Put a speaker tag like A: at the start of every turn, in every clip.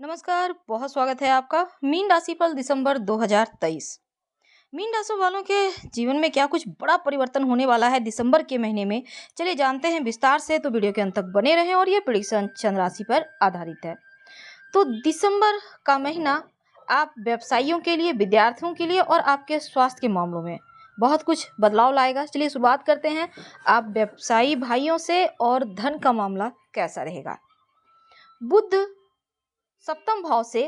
A: नमस्कार, बहुत स्वागत है आपका मीन राशि पर दिसंबर 2023। मीन राशि वालों के जीवन में क्या कुछ बड़ा परिवर्तन होने वाला है दिसंबर के महीने में। चलिए जानते हैं विस्तार से, तो वीडियो के अंत तक बने रहें। और ये प्रेडिक्शन चंद्र राशि पर आधारित है। तो दिसंबर का महीना आप व्यवसायियों के लिए, विद्यार्थियों के लिए और आपके स्वास्थ्य के मामलों में बहुत कुछ बदलाव लाएगा। चलिए शुरुआत करते हैं आप व्यवसायी भाइयों से। और धन का मामला कैसा रहेगा। बुध सप्तम भाव से,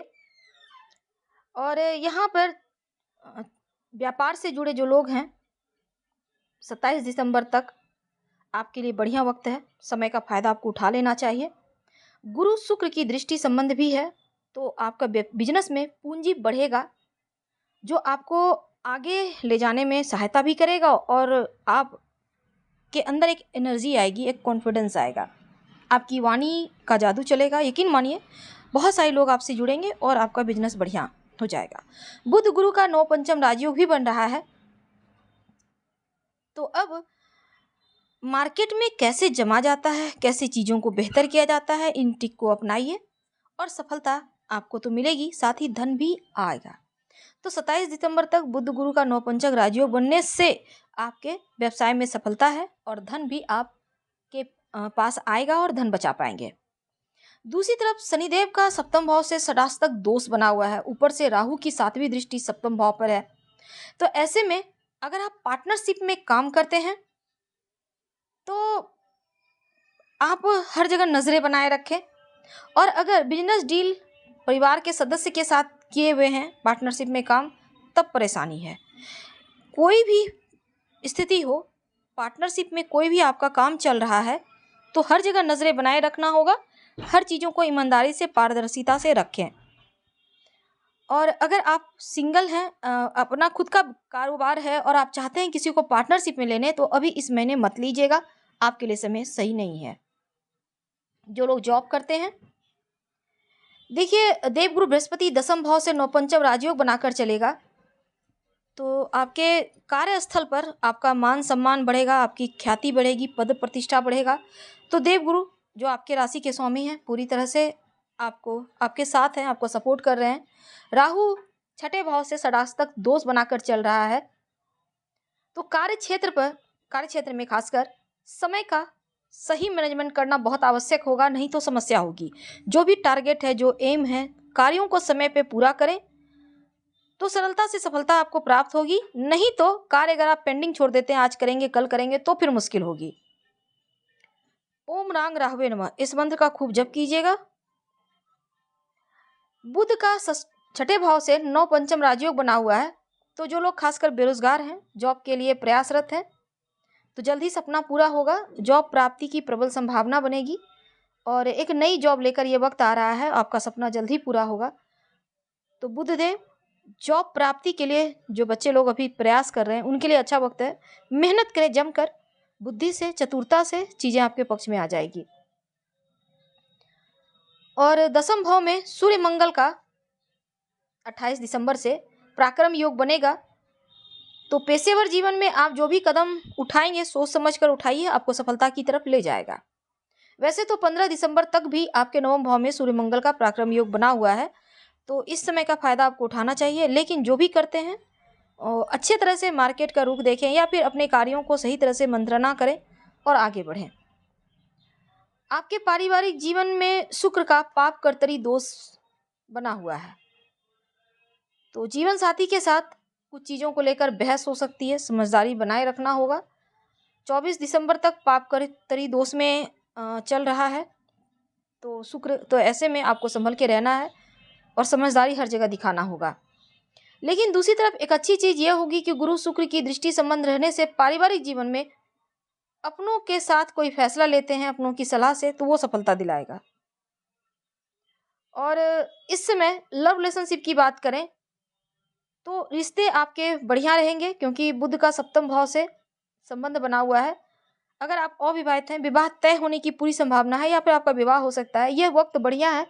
A: और यहाँ पर व्यापार से जुड़े जो लोग हैं 27 दिसंबर तक आपके लिए बढ़िया वक्त है। समय का फायदा आपको उठा लेना चाहिए। गुरु शुक्र की दृष्टि संबंध भी है, तो आपका बिजनेस में पूंजी बढ़ेगा, जो आपको आगे ले जाने में सहायता भी करेगा। और आप के अंदर एक एनर्जी आएगी, एक कॉन्फिडेंस आएगा, आपकी वाणी का जादू चलेगा। यकीन मानिए बहुत सारे लोग आपसे जुड़ेंगे और आपका बिजनेस बढ़िया हो जाएगा। बुध गुरु का 9 पंचम राजयोग भी बन रहा है। तो अब मार्केट में कैसे जमा जाता है, कैसे चीज़ों को बेहतर किया जाता है, इन टिक को अपनाइए और सफलता आपको तो मिलेगी, साथ ही धन भी आएगा। तो 27 दिसंबर तक बुध गुरु का 9 पंचक राजयोग बनने से आपके व्यवसाय में सफलता है और धन भी आपके पास आएगा और धन बचा पाएंगे। दूसरी तरफ शनिदेव का सप्तम भाव से षडाष्टक दोष बना हुआ है, ऊपर से राहु की 7वीं दृष्टि सप्तम भाव पर है। तो ऐसे में अगर आप पार्टनरशिप में काम करते हैं तो आप हर जगह नजरें बनाए रखें। और अगर बिजनेस डील परिवार के सदस्य के साथ किए हुए हैं पार्टनरशिप में काम, तब परेशानी है। कोई भी स्थिति हो, पार्टनरशिप में कोई भी आपका काम चल रहा है तो हर जगह नजरें बनाए रखना होगा। हर चीज़ों को ईमानदारी से, पारदर्शिता से रखें। और अगर आप सिंगल हैं, अपना खुद का कारोबार है और आप चाहते हैं किसी को पार्टनरशिप में लेने, तो अभी इस महीने मत लीजिएगा, आपके लिए समय सही नहीं है। जो लोग जॉब करते हैं, देखिए देवगुरु बृहस्पति दसम भाव से 9 पंचम राजयोग बनाकर चलेगा, तो आपके कार्यस्थल पर आपका मान सम्मान बढ़ेगा, आपकी ख्याति बढ़ेगी, पद प्रतिष्ठा बढ़ेगा। तो देवगुरु जो आपके राशि के स्वामी हैं पूरी तरह से आपके साथ हैं, आपको सपोर्ट कर रहे हैं। राहु छठे भाव से षडाष्टक दोष बनाकर चल रहा है, तो कार्यक्षेत्र में खासकर समय का सही मैनेजमेंट करना बहुत आवश्यक होगा, नहीं तो समस्या होगी। जो भी टारगेट है, जो एम है, कार्यों को समय पे पूरा करें तो सरलता से सफलता आपको प्राप्त होगी। नहीं तो कार्य अगर आप पेंडिंग छोड़ देते हैं, आज करेंगे कल करेंगे, तो फिर मुश्किल होगी। ओम रांग राहवे नमः, इस मंत्र का खूब जप कीजिएगा। बुध का छठे भाव से 9 पंचम राजयोग बना हुआ है, तो जो लोग खासकर बेरोजगार हैं, जॉब के लिए प्रयासरत हैं, तो जल्द ही सपना पूरा होगा। जॉब प्राप्ति की प्रबल संभावना बनेगी और एक नई जॉब लेकर ये वक्त आ रहा है, आपका सपना जल्द ही पूरा होगा। तो बुध देव जॉब प्राप्ति के लिए जो बच्चे लोग अभी प्रयास कर रहे हैं उनके लिए अच्छा वक्त है। मेहनत करें जमकर, बुद्धि से, चतुरता से चीजें आपके पक्ष में आ जाएगी। और दसम भाव में सूर्य मंगल का 28 दिसंबर से पराक्रम योग बनेगा, तो पेशेवर जीवन में आप जो भी कदम उठाएंगे सोच समझ कर उठाइए, आपको सफलता की तरफ ले जाएगा। वैसे तो 15 दिसंबर तक भी आपके नवम भाव में सूर्य मंगल का पराक्रम योग बना हुआ है, तो इस समय का फायदा आपको उठाना चाहिए। लेकिन जो भी करते हैं अच्छे तरह से मार्केट का रुख देखें या फिर अपने कार्यों को सही तरह से मंत्रणा करें और आगे बढ़ें। आपके पारिवारिक जीवन में शुक्र का पाप कर्तरी दोष बना हुआ है, तो जीवन साथी के साथ कुछ चीज़ों को लेकर बहस हो सकती है, समझदारी बनाए रखना होगा। 24 दिसंबर तक पाप कर्तरी दोष में चल रहा है, तो शुक्र, तो ऐसे में आपको संभल के रहना है और समझदारी हर जगह दिखाना होगा। लेकिन दूसरी तरफ एक अच्छी चीज़ यह होगी कि गुरु शुक्र की दृष्टि संबंध रहने से पारिवारिक जीवन में अपनों के साथ कोई फैसला लेते हैं अपनों की सलाह से, तो वो सफलता दिलाएगा। और इस समय लव रिलेशनशिप की बात करें तो रिश्ते आपके बढ़िया रहेंगे, क्योंकि बुध का सप्तम भाव से संबंध बना हुआ है। अगर आप अविवाहित हैं, विवाह तय होने की पूरी संभावना है या फिर आपका विवाह हो सकता है, यह वक्त बढ़िया है।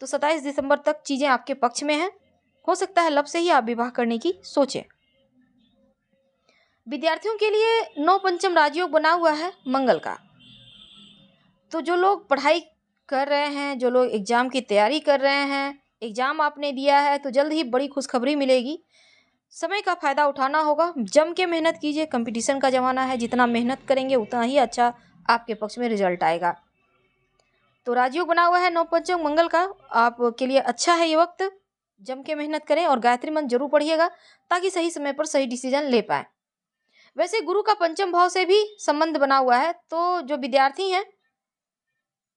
A: तो 27 दिसंबर तक चीज़ें आपके पक्ष में हैं, हो सकता है लब से ही आप विवाह करने की सोचें। विद्यार्थियों के लिए 9 पंचम राजयोग बना हुआ है मंगल का, तो जो लोग पढ़ाई कर रहे हैं, जो लोग एग्ज़ाम की तैयारी कर रहे हैं, एग्ज़ाम आपने दिया है तो जल्द ही बड़ी खुशखबरी मिलेगी। समय का फ़ायदा उठाना होगा, जम के मेहनत कीजिए, कंपटीशन का ज़माना है, जितना मेहनत करेंगे उतना ही अच्छा आपके पक्ष में रिजल्ट आएगा। तो राजयोग बना हुआ है नवपंचक मंगल का, आपके लिए अच्छा है ये वक्त। जम के मेहनत करें और गायत्री मंत्र जरूर पढ़िएगा ताकि सही समय पर सही डिसीजन ले पाए। वैसे गुरु का पंचम भाव से भी संबंध बना हुआ है, तो जो विद्यार्थी हैं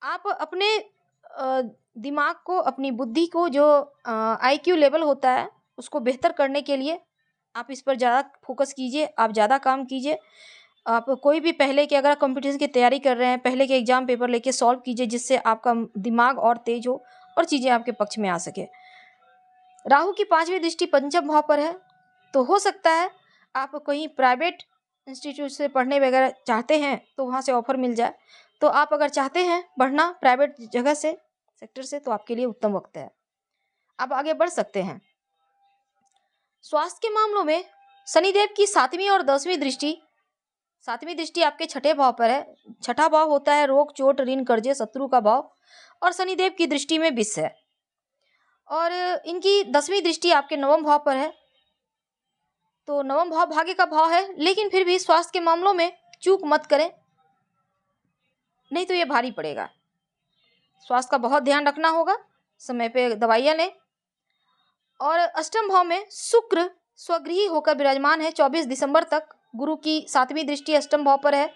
A: आप अपने दिमाग को, अपनी बुद्धि को, जो IQ लेवल होता है उसको बेहतर करने के लिए आप इस पर ज़्यादा फोकस कीजिए, आप ज़्यादा काम कीजिए। आप कोई भी पहले के अगर कंपटीशन की तैयारी कर रहे हैं, पहले के एग्जाम पेपर लेके सॉल्व कीजिए, जिससे आपका दिमाग और तेज हो और चीज़ें आपके पक्ष में आ सके। राहु की 5वीं दृष्टि पंचम भाव पर है, तो हो सकता है आप कहीं प्राइवेट इंस्टीट्यूट से पढ़ने वगैरह चाहते हैं तो वहाँ से ऑफर मिल जाए। तो आप अगर चाहते हैं पढ़ना प्राइवेट जगह से, सेक्टर से, तो आपके लिए उत्तम वक्त है, आप आगे बढ़ सकते हैं। स्वास्थ्य के मामलों में शनिदेव की 7वीं और 10वीं दृष्टि, 7वीं दृष्टि आपके छठे भाव पर है। छठा भाव होता है रोग, चोट, ऋण, कर्जे, शत्रु का भाव, और शनिदेव की दृष्टि में विष है। और इनकी 10वीं दृष्टि आपके नवम भाव पर है, तो नवम भाव भाग्य का भाव है, लेकिन फिर भी स्वास्थ्य के मामलों में चूक मत करें, नहीं तो ये भारी पड़ेगा। स्वास्थ्य का बहुत ध्यान रखना होगा, समय पे दवाइयाँ लें। और अष्टम भाव में शुक्र स्वगृही होकर विराजमान है 24 दिसंबर तक। गुरु की 7वीं दृष्टि अष्टम भाव पर है,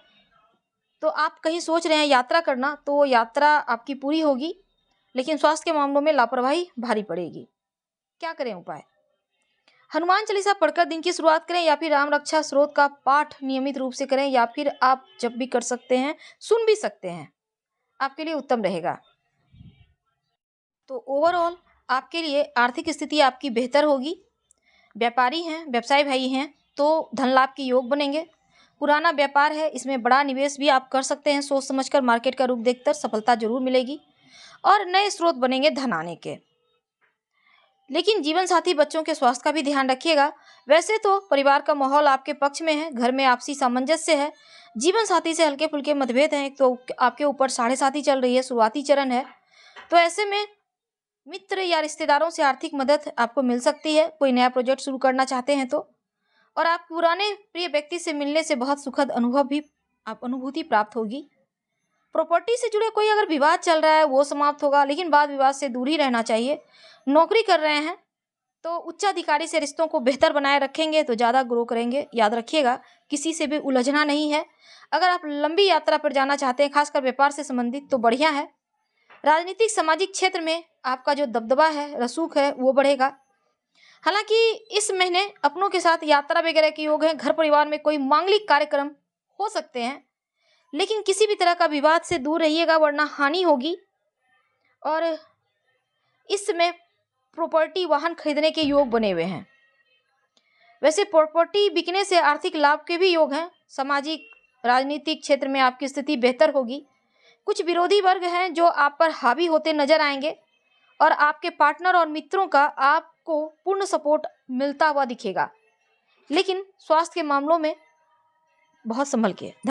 A: तो आप कहीं सोच रहे हैं यात्रा करना, तो यात्रा आपकी पूरी होगी, लेकिन स्वास्थ्य के मामलों में लापरवाही भारी पड़ेगी। क्या करें उपाय? हनुमान चालीसा पढ़कर दिन की शुरुआत करें, या फिर राम रक्षा स्रोत का पाठ नियमित रूप से करें, या फिर आप जब भी कर सकते हैं सुन भी सकते हैं, आपके लिए उत्तम रहेगा। तो ओवरऑल आपके लिए आर्थिक स्थिति आपकी बेहतर होगी। व्यापारी हैं, व्यवसाय भाई हैं, तो धन लाभ के योग बनेंगे। पुराना व्यापार है, इसमें बड़ा निवेश भी आप कर सकते हैं, सोच समझकर मार्केट का रुख देखकर सफलता जरूर मिलेगी और नए स्रोत बनेंगे धन आने के। लेकिन जीवन साथी बच्चों के स्वास्थ्य का भी ध्यान रखिएगा। वैसे तो परिवार का माहौल आपके पक्ष में है, घर में आपसी सामंजस्य है, जीवन साथी से हल्के फुल्के मतभेद हैं, तो आपके ऊपर 7.5 चल रही है, शुरुआती चरण है, तो ऐसे में मित्र या रिश्तेदारों से आर्थिक मदद आपको मिल सकती है, कोई नया प्रोजेक्ट शुरू करना चाहते हैं तो। और आप पुराने प्रिय व्यक्ति से मिलने से बहुत सुखद अनुभूति प्राप्त होगी। प्रॉपर्टी से जुड़े कोई अगर विवाद चल रहा है वो समाप्त होगा, लेकिन वाद विवाद से दूर ही रहना चाहिए। नौकरी कर रहे हैं तो उच्चाधिकारी से रिश्तों को बेहतर बनाए रखेंगे तो ज़्यादा ग्रो करेंगे। याद रखिएगा, किसी से भी उलझना नहीं है। अगर आप लंबी यात्रा पर जाना चाहते हैं, खासकर व्यापार से संबंधित, तो बढ़िया है। राजनीतिक सामाजिक क्षेत्र में आपका जो दबदबा है, रसूख है, वो बढ़ेगा। हालांकि इस महीने अपनों के साथ यात्रा वगैरह के योग है। घर परिवार में कोई मांगलिक कार्यक्रम हो सकते हैं, लेकिन किसी भी तरह का विवाद से दूर रहिएगा, वरना हानि होगी। और इस समय प्रॉपर्टी, वाहन खरीदने के योग बने हुए हैं। वैसे प्रॉपर्टी बिकने से आर्थिक लाभ के भी योग हैं। सामाजिक राजनीतिक क्षेत्र में आपकी स्थिति बेहतर होगी। कुछ विरोधी वर्ग हैं जो आप पर हावी होते नजर आएंगे, और आपके पार्टनर और मित्रों का आपको पूर्ण सपोर्ट मिलता हुआ दिखेगा, लेकिन स्वास्थ्य के मामलों में बहुत संभल के। धन्यवाद।